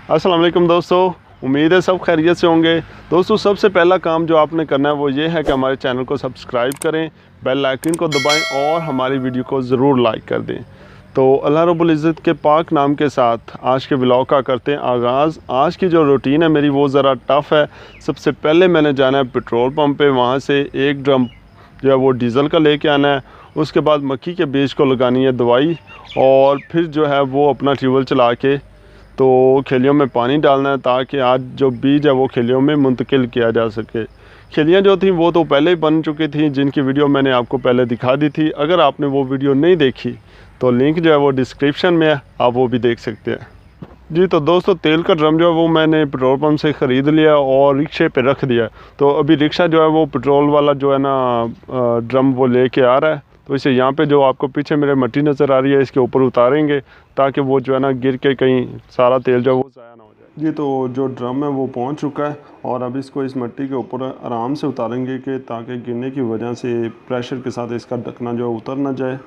अस्सलाम वालेकुम दोस्तों, उम्मीद है सब खैरियत से होंगे। दोस्तों सबसे पहला काम जो आपने करना है वो ये है कि हमारे चैनल को सब्सक्राइब करें, बेल आइकन को दबाएं और हमारी वीडियो को ज़रूर लाइक कर दें। तो अल्लाह रब्बुल इज़्ज़त के पाक नाम के साथ आज के व्लॉग का करते हैं आगाज़। आज की जो रूटीन है मेरी वो ज़रा टफ़ है। सबसे पहले मैंने जाना है पेट्रोल पंप पे, वहाँ से एक ड्रम जो है वो डीज़ल का लेके आना है। उसके बाद मक्की के बीज को लगानी है दवाई और फिर जो है वो अपना ट्यूबवेल चला के तो खेलियों में पानी डालना है ताकि आज जो बीज है वो खेलियों में मुंतकिल किया जा सके। खेलियाँ जो थी वो तो पहले ही बन चुकी थी, जिनकी वीडियो मैंने आपको पहले दिखा दी थी। अगर आपने वो वीडियो नहीं देखी तो लिंक जो है वो डिस्क्रिप्शन में है, आप वो भी देख सकते हैं। जी तो दोस्तों तेल का ड्रम जो है वो मैंने पेट्रोल पंप से ख़रीद लिया और रिक्शे पे रख दिया। तो अभी रिक्शा जो है वो पेट्रोल वाला जो है ना ड्रम वो लेके आ रहा है। तो इसे यहाँ पे जो आपको पीछे मेरे मट्टी नज़र आ रही है इसके ऊपर उतारेंगे ताकि वो जो है ना गिर के कहीं सारा तेल जो है वो ज़ाया ना हो जाए। जी तो जो ड्रम है वो पहुँच चुका है और अब इसको इस मट्टी के ऊपर आराम से उतारेंगे कि ताकि गिरने की वजह से प्रेशर के साथ इसका ढकना जो है उतर ना जाए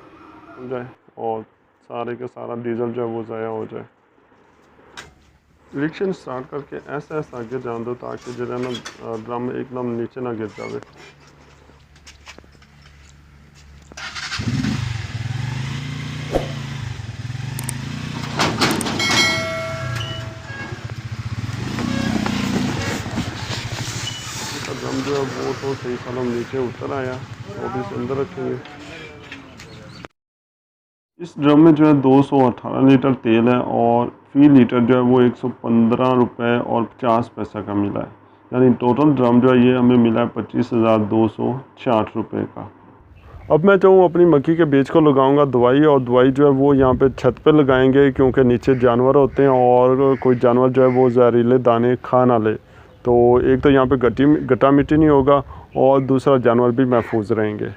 और सारे का सारा डीजल जो है वो ज़ाया हो जाए। रिक्शा स्टार्ट करके ऐसा आगे जान दो ताकि जो है ना ड्रम एकदम नीचे ना गिर जाए। ड्रम जो है वो तो सही सलाम नीचे उतर आया, वो भी इसे अंदर रखेंगे। इस ड्रम में जो है 218 लीटर तेल है और फी लीटर जो है वो 115 रुपये और 50 पैसा का मिला है। यानी टोटल ड्रम जो है ये हमें मिला है 25,266 रुपये का। अब मैं चाहूँ अपनी मक्की के बीज को लगाऊंगा दवाई, और दवाई जो है वो यहाँ पे छत पे लगाएंगे क्योंकि नीचे जानवर होते हैं और कोई जानवर जो है वो जहरीले दाने खा ना ले। तो एक तो यहाँ पे गट्टा मिट्टी नहीं होगा और दूसरा जानवर भी महफूज रहेंगे।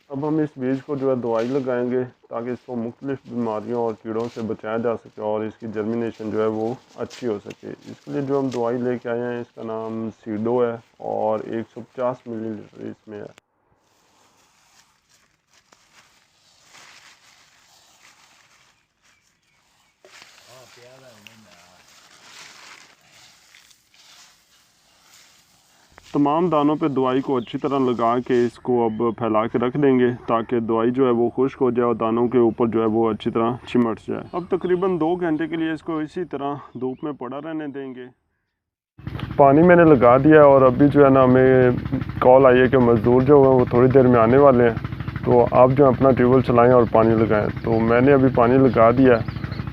अब हम इस बीज को जो है दवाई लगाएंगे ताकि इसको मुख्तलिफ बीमारियों और कीड़ों से बचाया जा सके और इसकी जर्मिनेशन जो है वो अच्छी हो सके। इसके लिए जो हम दवाई लेके आए हैं इसका नाम सीडो है और 150 मिलीलीटर इसमें है। तमाम दानों पे दवाई को अच्छी तरह लगा के इसको अब फैला के रख देंगे ताकि दवाई जो है वो खुश्क हो जाए और दानों के ऊपर जो है वो अच्छी तरह चिमट जाए। अब तकरीबन 2 घंटे के लिए इसको इसी तरह धूप में पड़ा रहने देंगे। पानी मैंने लगा दिया और अभी जो है ना हमें कॉल आई है कि मज़दूर जो है वो थोड़ी देर में आने वाले हैं, तो आप जो है अपना ट्यूबवेल चलाएँ और पानी लगाएँ। तो मैंने अभी पानी लगा दिया है,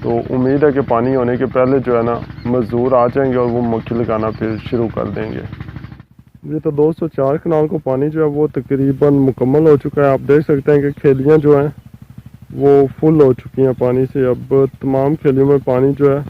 तो उम्मीद है कि पानी होने के पहले जो है ना मज़दूर आ जाएंगे और वो मक्खी लगाना फिर शुरू कर देंगे। ये तो 204 कनाल को पानी जो है वो तकरीबन मुकम्मल हो चुका है। आप देख सकते हैं कि खेलियाँ जो हैं वो फुल हो चुकी हैं पानी से। अब तमाम खेलियों में पानी जो है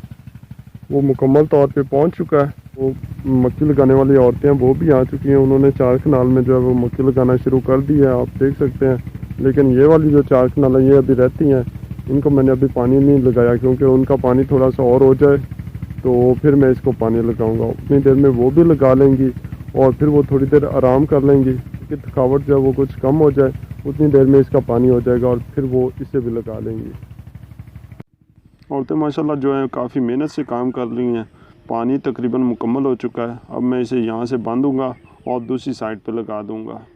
वो मुकम्मल तौर पे पहुंच चुका है। वो मक्की लगाने वाली औरतें वो भी आ चुकी हैं, उन्होंने 4 कनाल में जो है वो मक्की लगाना शुरू कर दी है, आप देख सकते हैं। लेकिन ये वाली जो 4 कनाल है ये अभी रहती हैं, इनको मैंने अभी पानी नहीं लगाया क्योंकि उनका पानी थोड़ा सा और हो जाए तो फिर मैं इसको पानी लगाऊँगा। उतनी देर में वो भी लगा लेंगी और फिर वो थोड़ी देर आराम कर लेंगी कि थकावट जो है वो कुछ कम हो जाए। उतनी देर में इसका पानी हो जाएगा और फिर वो इसे भी लगा लेंगी। औरतें माशाल्लाह जो है काफ़ी मेहनत से काम कर रही हैं। पानी तकरीबन मुकम्मल हो चुका है। अब मैं इसे यहाँ से बांधूँगा और दूसरी साइड पे लगा दूँगा।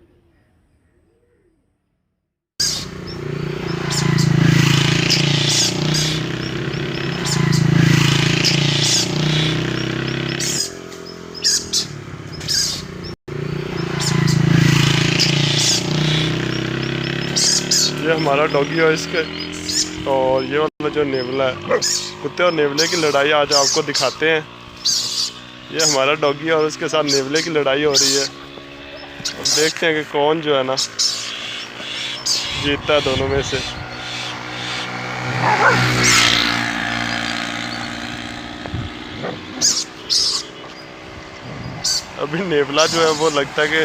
ये हमारा डॉगी है इसके, और ये वाला जो नेवला है, कुत्ते और नेवले की लड़ाई आज आपको दिखाते हैं। ये हमारा डॉगी है और उसके साथ नेवले की लड़ाई हो रही है। अब देखते हैं कि कौन जो है ना जीतता है दोनों में से। अभी नेवला जो है वो लगता है कि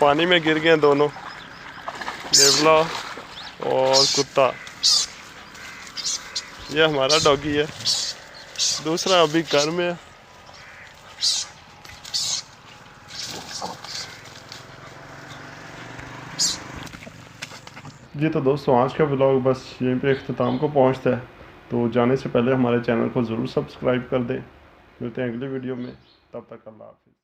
पानी में गिर गए दोनों, नेवला और कुत्ता। ये हमारा डॉगी है, दूसरा अभी घर में है। जी तो दोस्तों आज का व्लॉग बस यहीं पे अख्ताम को पहुंचता है। तो जाने से पहले हमारे चैनल को ज़रूर सब्सक्राइब कर दें। मिलते हैं अगली वीडियो में, तब तक अल्लाह हाफ़िज़।